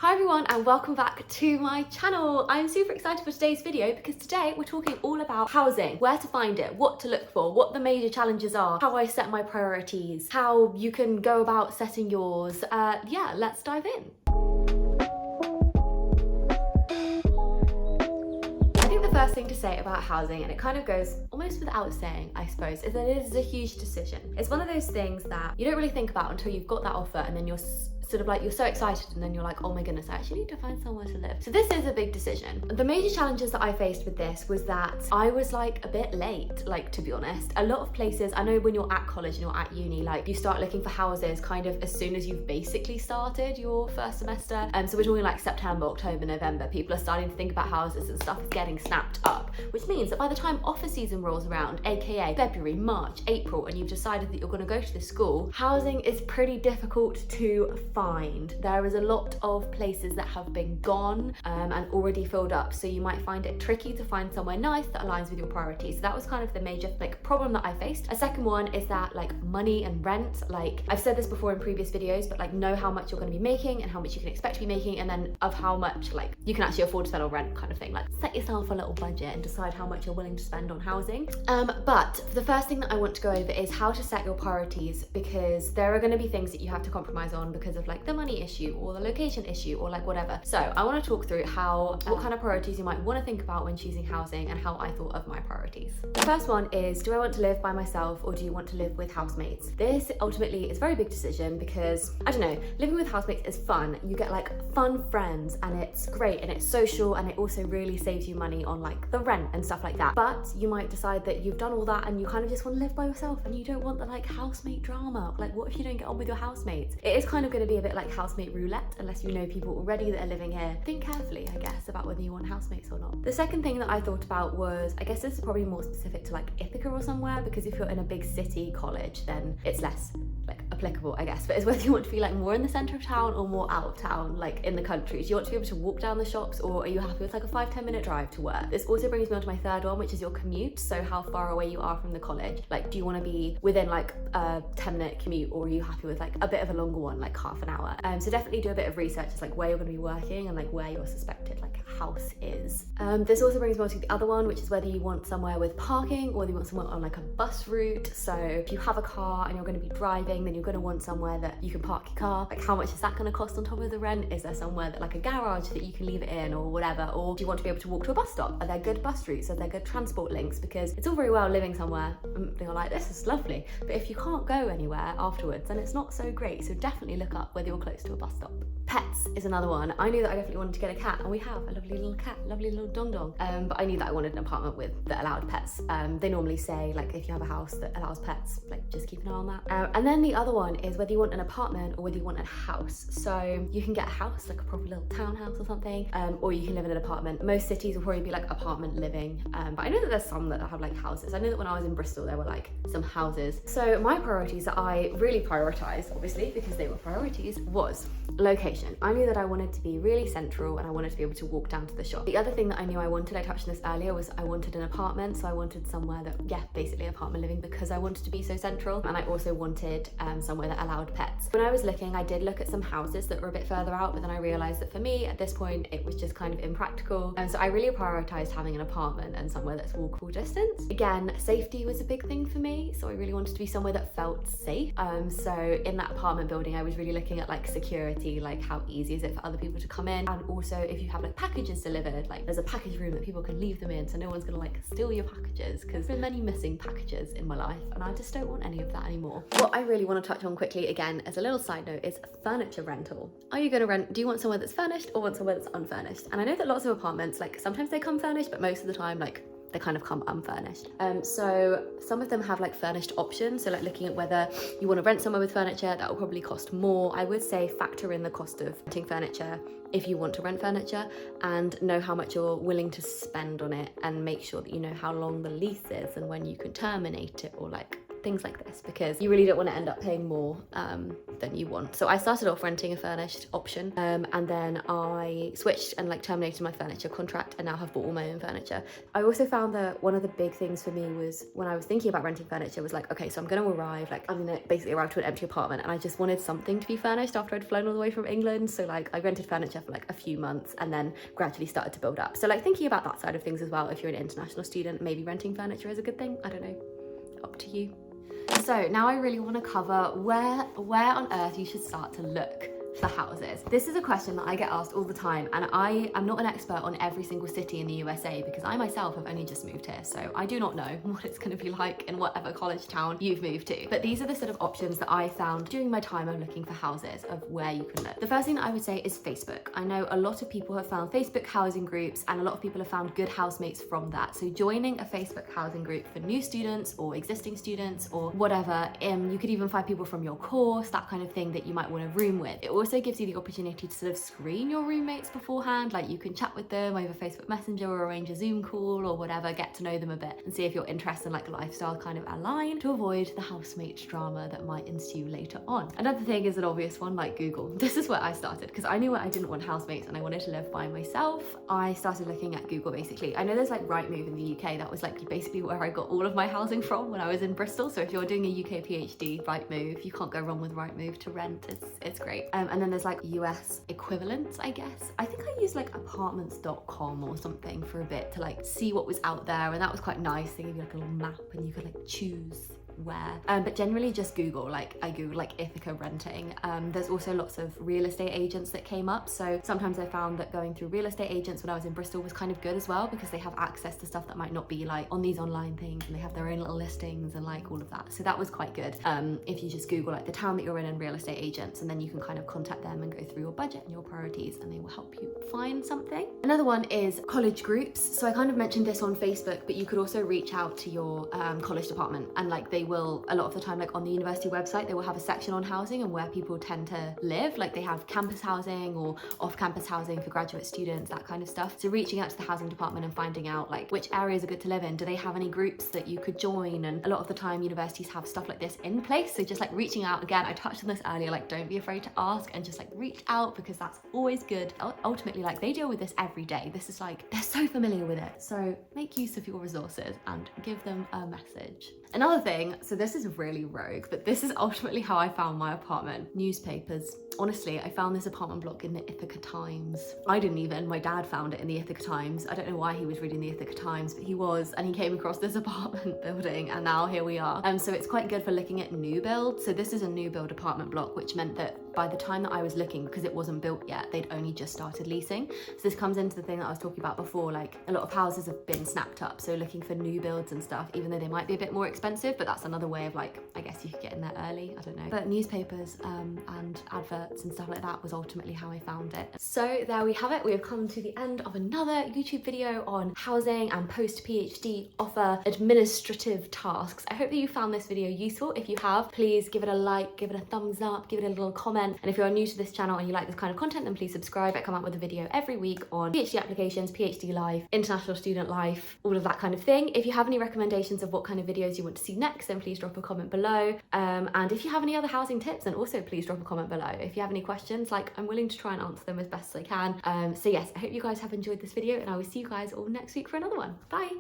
Hi everyone and welcome back to my channel. I'm super excited for today's video because today we're talking all about housing, where to find it, what to look for, what the major challenges are, how I set my priorities, how you can go about setting yours. Yeah, let's dive in. I think the first thing to say about housing, and it kind of goes almost without saying, I suppose, is that it is a huge decision. It's one of those things that you don't really think about until you've got that offer and then you're sort of like, you're so excited and then you're like, oh my goodness, I actually need to find somewhere to live. So this is a big decision. The major challenges that I faced with this was that I was like a bit late, like, to be honest. A lot of places, I know when you're at college and you're at uni, like you start looking for houses kind of as soon as you've basically started your first semester. So we're talking like September, October, November, people are starting to think about houses and stuff is getting snapped up, which means that by the time offer season rolls around, AKA February, March, April, and you've decided that you're gonna go to this school, housing is pretty difficult to find. There is a lot of places that have been gone and already filled up, so you might find it tricky to find somewhere nice that aligns with your priorities. So that was kind of the major problem that I faced. A second one is that like money and rent, like I've said this before in previous videos, but like know how much you're going to be making and how much you can expect to be making, and then of how much like you can actually afford to spend on rent, kind of thing. Like set yourself a little budget and decide how much you're willing to spend on housing. But the first thing that I want to go over is how to set your priorities, because there are going to be things that you have to compromise on because of like the money issue or the location issue or like whatever. So I want to talk through what kind of priorities you might want to think about when choosing housing and how I thought of my priorities. The first one is, do I want to live by myself or do you want to live with housemates? This ultimately is a very big decision because, I don't know, living with housemates is fun. You get like fun friends and it's great and it's social, and it also really saves you money on like the rent and stuff like that. But you might decide that you've done all that and you kind of just want to live by yourself and you don't want the like housemate drama. Like what if you don't get on with your housemates? It is kind of going to be a bit like housemate roulette unless you know people already that are living here. Think carefully, I guess, about whether you want housemates or not. The second thing that I thought about was, I guess this is probably more specific to like Ithaca or somewhere, because if you're in a big city college then it's less like applicable, I guess, but it's whether you want to be like more in the center of town or more out of town, like in the country. Do you want to be able to walk down the shops, or are you happy with like a 5-10 minute drive to work? This also brings me on to my third one, which is your commute. So how far away you are from the college. Like, do you want to be within like a 10-minute commute, or are you happy with like a bit of a longer one, like half an hour? So definitely do a bit of research as like where you're going to be working and like where your suspected like house is. This also brings me on to the other one, which is whether you want somewhere with parking or whether you want somewhere on like a bus route. So if you have a car and you're going to be driving, then you're going to want somewhere that you can park your car. Like how much is that going to cost on top of the rent? Is there somewhere that like a garage that you can leave it in or whatever? Or do you want to be able to walk to a bus stop? Are there good bus routes? Are there good transport links? Because it's all very well living somewhere and you're like, this is lovely, but if you can't go anywhere afterwards, then it's not so great. So definitely look up whether you're close to a bus stop. Pets is another one. I knew that I definitely wanted to get a cat, and we have a lovely little cat, lovely little dong dong. But I knew that I wanted an apartment that allowed pets. They normally say like if you have a house that allows pets, like just keep an eye on that. And then the other one is whether you want an apartment or whether you want a house. So you can get a house, like a proper little townhouse or something, or you can live in an apartment. Most cities will probably be like apartment living, but I know that there's some that have like houses. I know that when I was in Bristol there were like some houses. So my priorities that I really prioritized, obviously because they were priorities, was location. I knew that I wanted to be really central and I wanted to be able to walk down to the shop. The other thing that I knew I wanted, I touched on this earlier, was I wanted an apartment. So I wanted somewhere that, yeah, basically apartment living, because I wanted to be so central. And I also wanted somewhere that allowed pets. When I was looking, I did look at some houses that were a bit further out, but then I realized that for me at this point, it was just kind of impractical. And so I really prioritized having an apartment and somewhere that's walkable distance. Again, safety was a big thing for me. So I really wanted to be somewhere that felt safe. So in that apartment building, I was really looking at like security, like how easy is it for other people to come in, and also if you have like packages delivered, like there's a package room that people can leave them in, so no one's gonna like steal your packages, because there's been many missing packages in my life and I just don't want any of that anymore. What I really want to touch on quickly, again as a little side note, is furniture rental. Are you going to rent? Do you want somewhere that's furnished or want somewhere that's unfurnished? And I know that lots of apartments, like sometimes they come furnished, but most of the time like they kind of come unfurnished. So some of them have like furnished options. So like looking at whether you want to rent somewhere with furniture, that will probably cost more. I would say factor in the cost of renting furniture if you want to rent furniture, and know how much you're willing to spend on it, and make sure that you know how long the lease is and when you can terminate it, or like things like this, because you really don't want to end up paying more than you want. So I started off renting a furnished option, and then I switched and like terminated my furniture contract and now have bought all my own furniture. I also found that one of the big things for me was when I was thinking about renting furniture was like, okay, so I'm going to arrive, like I'm going to basically arrive to an empty apartment, and I just wanted something to be furnished after I'd flown all the way from England. So like I rented furniture for like a few months and then gradually started to build up. So like thinking about that side of things as well, if you're an international student, maybe renting furniture is a good thing. I don't know, up to you. So now I really want to cover where on earth you should start to look for houses. This is a question that I get asked all the time, and I am not an expert on every single city in the USA because I myself have only just moved here, so I do not know what it's going to be like in whatever college town you've moved to. But these are the sort of options that I found during my time of looking for houses, of where you can look. The first thing that I would say is Facebook. I know a lot of people have found Facebook housing groups, and a lot of people have found good housemates from that. So joining a Facebook housing group for new students or existing students or whatever, you could even find people from your course, that kind of thing, that you might want to room with. It also gives you the opportunity to sort of screen your roommates beforehand, like you can chat with them over Facebook Messenger or arrange a Zoom call or whatever, get to know them a bit and see if your interests and like lifestyle kind of align, to avoid the housemate drama that might ensue later on. Another thing is an obvious one, like Google. This is where I started because I knew I didn't want housemates and I wanted to live by myself. I started looking at Google basically. I know there's like Rightmove in the UK, that was like basically where I got all of my housing from when I was in Bristol. So if you're doing a UK PhD, Rightmove, you can't go wrong with Rightmove to rent. It's great. And then there's like US equivalents, I guess. I think I used like apartments.com or something for a bit to like see what was out there, and that was quite nice. They gave you like a little map and you could like choose where, but generally just Google, like I Googled like Ithaca renting. There's also lots of real estate agents that came up, so sometimes I found that going through real estate agents when I was in Bristol was kind of good as well, because they have access to stuff that might not be like on these online things, and they have their own little listings and like all of that, so that was quite good. If you just Google like the town that you're in and real estate agents, and then you can kind of contact them and go through your budget and your priorities, and they will help you find something. Another one is college groups. So I kind of mentioned this on Facebook, but you could also reach out to your college department, and like they will, a lot of the time, like on the university website, they will have a section on housing and where people tend to live. Like they have campus housing or off-campus housing for graduate students, that kind of stuff. So reaching out to the housing department and finding out like which areas are good to live in. Do they have any groups that you could join? And a lot of the time universities have stuff like this in place. So just like reaching out, again, I touched on this earlier, like don't be afraid to ask and just like reach out, because that's always good. Ultimately, like they deal with this every day. This is like, they're so familiar with it. So make use of your resources and give them a message. Another thing, so this is really rogue, but this is ultimately how I found my apartment. Newspapers. Honestly, I found this apartment block in the Ithaca Times. I didn't even, my dad found it in the Ithaca Times. I don't know why he was reading the Ithaca Times, but he was, and he came across this apartment building, and now here we are. So it's quite good for looking at new build. So this is a new build apartment block, which meant that by the time that I was looking, because it wasn't built yet, they'd only just started leasing. So this comes into the thing that I was talking about before, like a lot of houses have been snapped up. So looking for new builds and stuff, even though they might be a bit more expensive, but that's another way of like, I guess you could get in there early, I don't know. But newspapers and adverts and stuff like that was ultimately how I found it. So there we have it. We have come to the end of another YouTube video on housing and post-PhD offer administrative tasks. I hope that you found this video useful. If you have, please give it a like, give it a thumbs up, give it a little comment. And if you're new to this channel and you like this kind of content, then please subscribe. I come out with a video every week on PhD applications, PhD life, international student life, all of that kind of thing. If you have any recommendations of what kind of videos you want to see next, then please drop a comment below. And if you have any other housing tips, then also please drop a comment below. If you have any questions, like I'm willing to try and answer them as best as I can. So yes, I hope you guys have enjoyed this video, and I will see you guys all next week for another one. Bye.